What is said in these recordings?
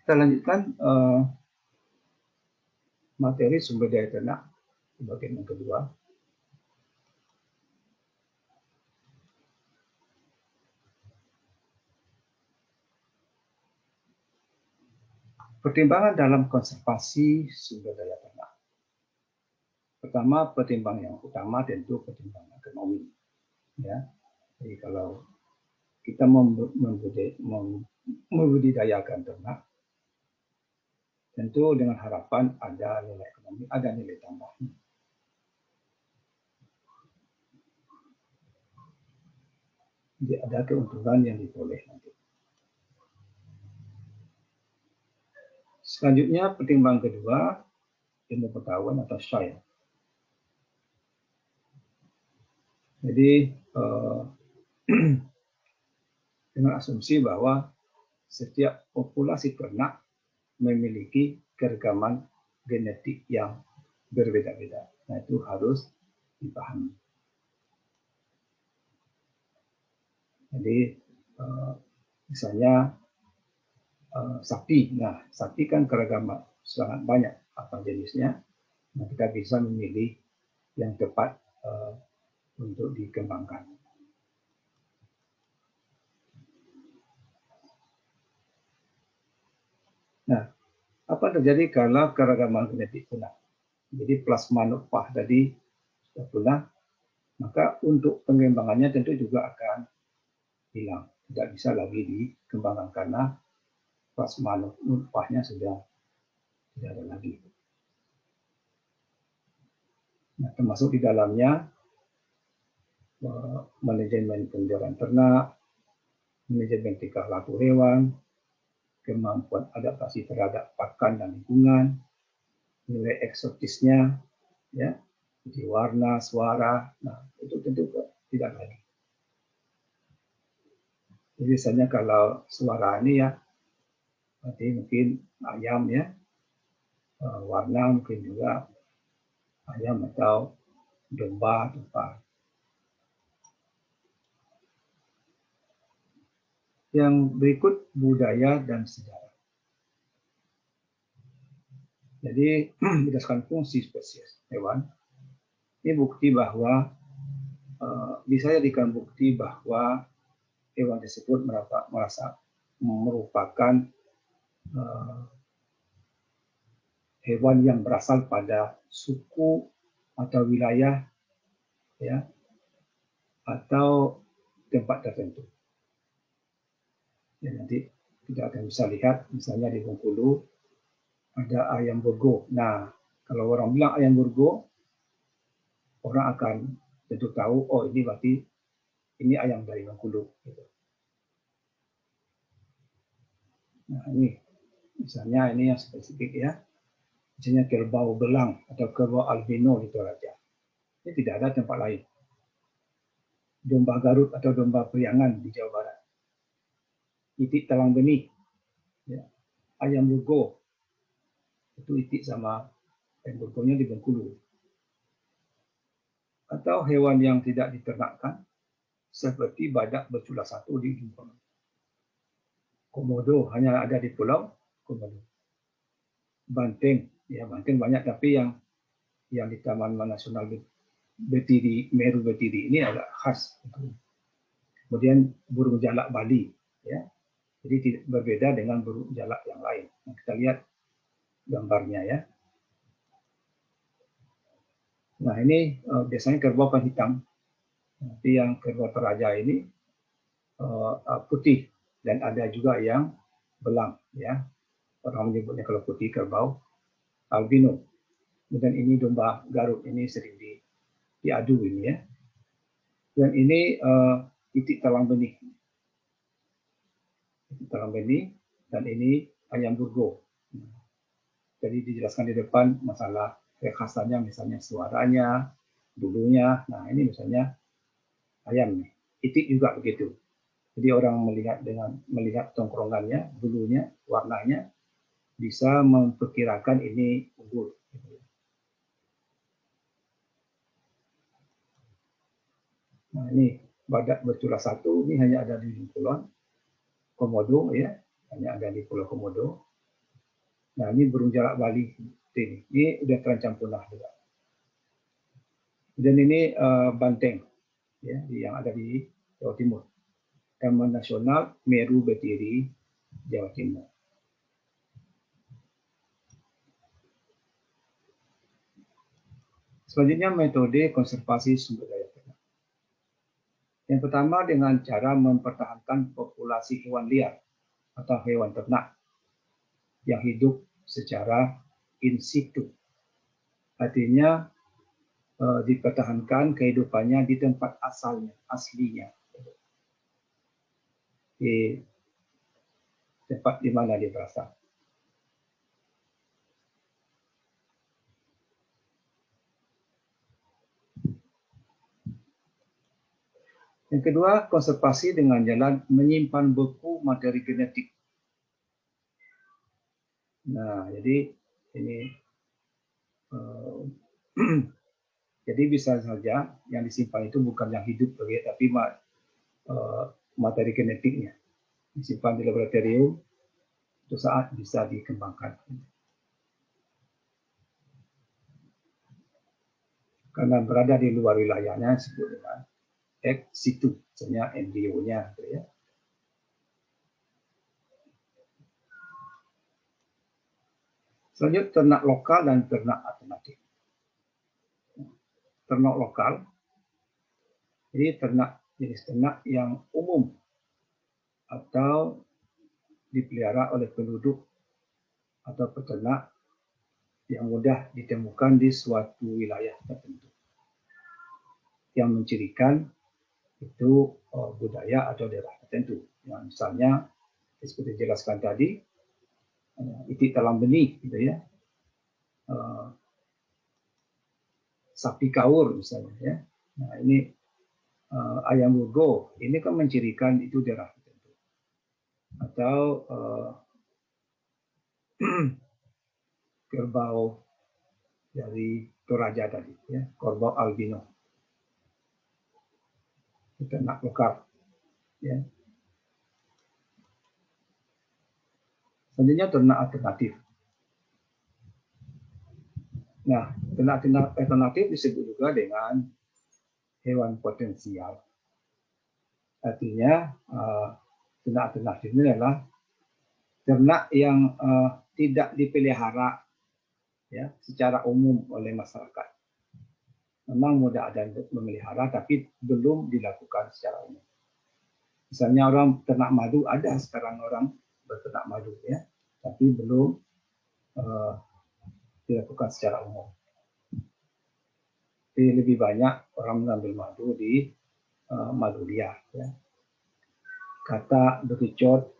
Kita lanjutkan materi sumber daya ternak di bagian yang kedua. Pertimbangan dalam konservasi sumber daya ternak. Pertama, pertimbangan yang utama tentu pertimbangan ekonomi. Ya, jadi kalau kita membudidayakan ternak, tentu dengan harapan ada nilai ekonomi, ada nilai tambahnya. Jadi ada keuntungan yang diperoleh nanti. Selanjutnya, pertimbangan kedua, ilmu pengetahuan atau science. Jadi dengan asumsi bahwa setiap populasi ternak memiliki keragaman genetik yang berbeda-beda. Nah, itu harus dipahami. Jadi misalnya sapi. Nah, sapi kan keragaman sangat banyak apa jenisnya. Nah, kita bisa memilih yang tepat untuk dikembangkan. Nah, apa terjadi kalau keragaman genetik punah? Jadi plasma nutfah tadi sudah punah, maka untuk pengembangannya tentu juga akan hilang. Tidak bisa lagi dikembangkan karena plasma nutfahnya sudah tidak ada lagi. Nah, termasuk di dalamnya manajemen pemeliharaan ternak, manajemen tingkah laku hewan, kemampuan adaptasi terhadap pakan dan lingkungan, nilai eksotisnya, ya, di warna, suara, nah itu tentu tidak lagi. Jadi misalnya kalau suara ini ya, nanti mungkin ayam ya, warna mungkin juga ayam atau domba atau apa. Yang berikut budaya dan sejarah. Jadi berdasarkan fungsi spesies hewan, ini bukti bahwa bisa jadikan bukti bahwa hewan tersebut merupakan hewan yang berasal pada suku atau wilayah, ya, atau tempat tertentu. Ya, nanti kita akan bisa lihat, misalnya di Bengkulu ada ayam burgo. Nah, kalau orang bilang ayam burgo, orang akan tentu tahu, oh ini berarti ini ayam dari Bengkulu. Gitu. Nah, ini misalnya ini yang spesifik ya, misalnya kerbau belang atau kerbau albino di Toraja. Ini tidak ada tempat lain. Domba Garut atau domba Priangan di Jawa Barat. Itik talang benih, ya. Ayam burgo, itu itik sama ayam burgonya di Bengkulu. Atau hewan yang tidak diternakkan, seperti badak bercula satu di Jepang. Komodo hanya ada di Pulau Komodo. Banteng, ya banteng banyak, tapi yang di Taman Nasional Betiri, Meru Betiri ini agak khas. Kemudian burung jalak Bali, ya. Jadi berbeda dengan burung jalak yang lain. Nah, kita lihat gambarnya ya. Nah, ini biasanya kerbau kan hitam. Tapi yang kerbau Toraja ini putih dan ada juga yang belang, ya. Orang menyebutnya kalau putih kerbau albino. Dan ini domba Garut, ini sering diadu ini ya. Dan ini itik talang benih. Itik talang benih, dan ini ayam burgo. Jadi dijelaskan di depan masalah kekhasannya, misalnya suaranya, bulunya. Nah, ini misalnya ayam nih. Itik juga begitu. Jadi orang melihat tongkrongannya, bulunya, warnanya, bisa memperkirakan ini unggul. Nah, ini badak bercula satu, ini hanya ada di Pulau Komodo, ya, hanya ada di Pulau Komodo. Nah, ini burung jalak Bali. Ini udah terancam punah juga. Dan ini banteng, ya, yang ada di Jawa Timur. Taman Nasional Meru Betiri, Jawa Timur. Selanjutnya metode konservasi sumber daya ternak. Yang pertama dengan cara mempertahankan populasi hewan liar atau hewan ternak yang hidup secara in situ. Artinya dipertahankan kehidupannya di tempat asalnya, aslinya. Di tempat di mana dia berasal. Yang kedua, konservasi dengan jalan menyimpan beku materi genetik. Nah, jadi ini jadi bisa saja yang disimpan itu bukan yang hidup, tapi materi genetiknya disimpan di laboratorium, suatu saat bisa dikembangkan. Karena berada di luar wilayahnya disebut dengan ex situ, misalnya embrio-nya, gitu ya. Selanjutnya ternak lokal dan ternak alternatif. Ternak lokal, jadi jenis ternak yang umum atau dipelihara oleh penduduk atau peternak yang mudah ditemukan di suatu wilayah tertentu. Yang mencirikan itu budaya atau daerah tertentu. Yang misalnya seperti dijelaskan tadi, itik talam benih, gitu ya, sapi kaur misalnya, ya. Nah, ini ayam burgo, ini kan mencirikan itu daerah tertentu. Atau kerbau dari Toraja tadi, ya, kerbau albino, ternak lokal, ya. Selanjutnya ternak alternatif. Nah, ternak alternatif disebut juga dengan hewan potensial. Artinya ternak alternatif ini adalah ternak yang tidak dipelihara, ya, secara umum oleh masyarakat. Memang mudah ada untuk memelihara, tapi belum dilakukan secara umum. Misalnya orang ternak madu, ada sekarang orang berternak madu, ya, tapi belum dilakukan secara umum. Jadi lebih banyak orang mengambil madu di madu liar, ya. Kata bekicot,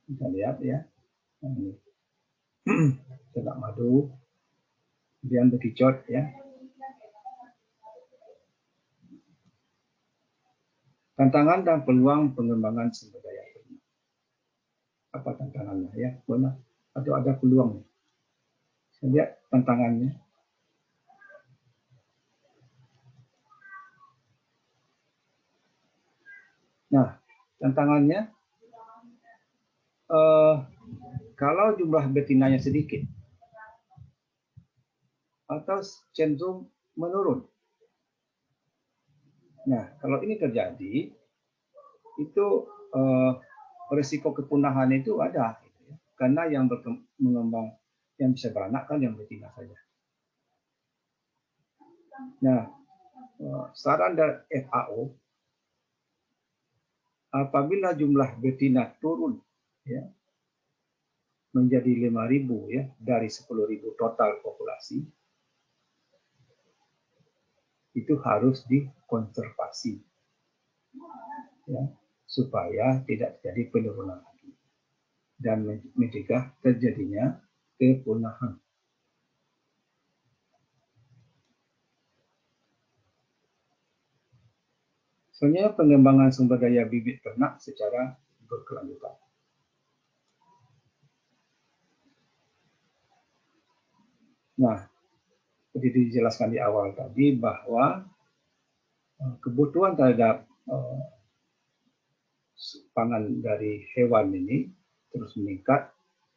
kita lihat, ya, ternak madu, kemudian bekicot, ya. Tantangan dan peluang pengembangan sumber daya ternak. Apa tantangannya, ya? Benar. Atau ada peluang? Saya lihat tantangannya. Nah, tantangannya kalau jumlah betinanya sedikit atau cenderung menurun. Nah, kalau ini terjadi, itu risiko kepunahan itu ada, gitu ya. Karena yang mengembang, yang bisa beranak kan yang betina saja. Nah, saran dari FAO, apabila jumlah betina turun, ya, menjadi 5.000, ya, dari 10.000 total populasi, itu harus dikonservasi, ya, supaya tidak terjadi penurunan lagi dan mencegah terjadinya kepunahan. Soalnya pengembangan sumber daya bibit ternak secara berkelanjutan. Nah, seperti dijelaskan di awal tadi bahwa kebutuhan terhadap pangan dari hewan ini terus meningkat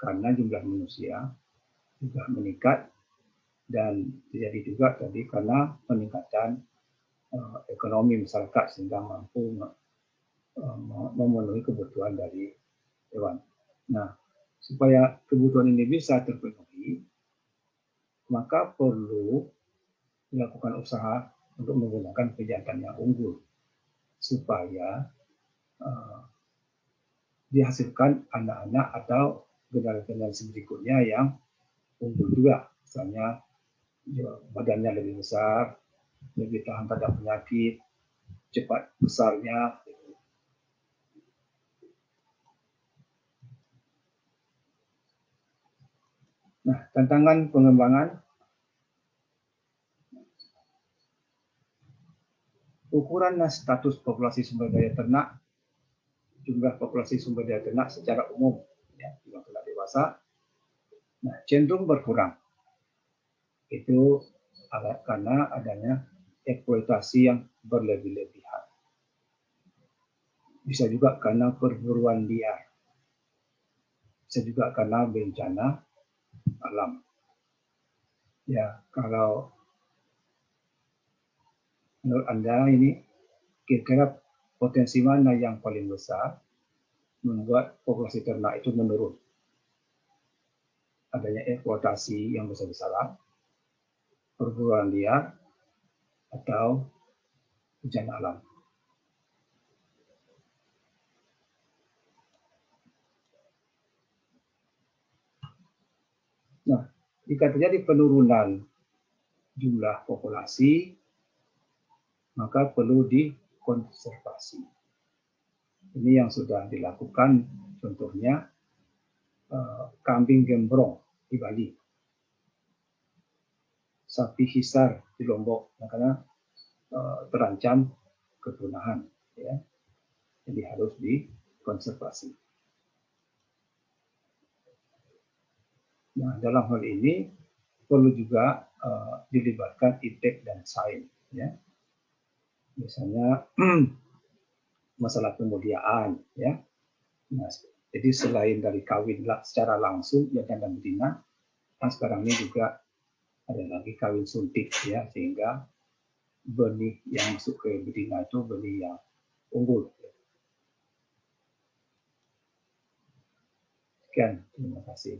karena jumlah manusia juga meningkat, dan terjadi juga tadi karena peningkatan ekonomi masyarakat sehingga mampu memenuhi kebutuhan dari hewan. Nah, supaya kebutuhan ini bisa terpenuhi, maka perlu dilakukan usaha untuk menggunakan pejantan yang unggul supaya dihasilkan anak-anak atau generasi berikutnya yang unggul juga. Misalnya badannya lebih besar, lebih tahan terhadap penyakit, cepat besarnya. Nah, tantangan pengembangan, ukuran dan status populasi sumber daya ternak, jumlah populasi sumber daya ternak secara umum, ya, yang ternak dewasa, nah, cenderung berkurang. Itu karena adanya eksploitasi yang berlebih-lebihan. Bisa juga karena perburuan liar. Bisa juga karena bencana alam. Ya, kalau menurut Anda ini kira-kira potensi mana yang paling besar membuat populasi ternak itu menurun? Adanya eksploitasi yang besar-besaran, perburuan liar, atau bencana alam. Nah, jika terjadi penurunan jumlah populasi, maka perlu dikonservasi. Ini yang sudah dilakukan, contohnya kambing gembrong di Bali, sapi hisar di Lombok, karena terancam kepunahan, ya. Jadi harus dikonservasi. Nah, dalam hal ini perlu juga dilibatkan iptek dan sains, ya. Misalnya masalah pemeliharaan, ya. Nah, jadi selain dari kawin secara langsung ya dan betina, nah sekarang ini juga ada lagi kawin suntik, ya, sehingga benih yang masuk ke betina itu benih yang unggul. Sekian, terima kasih.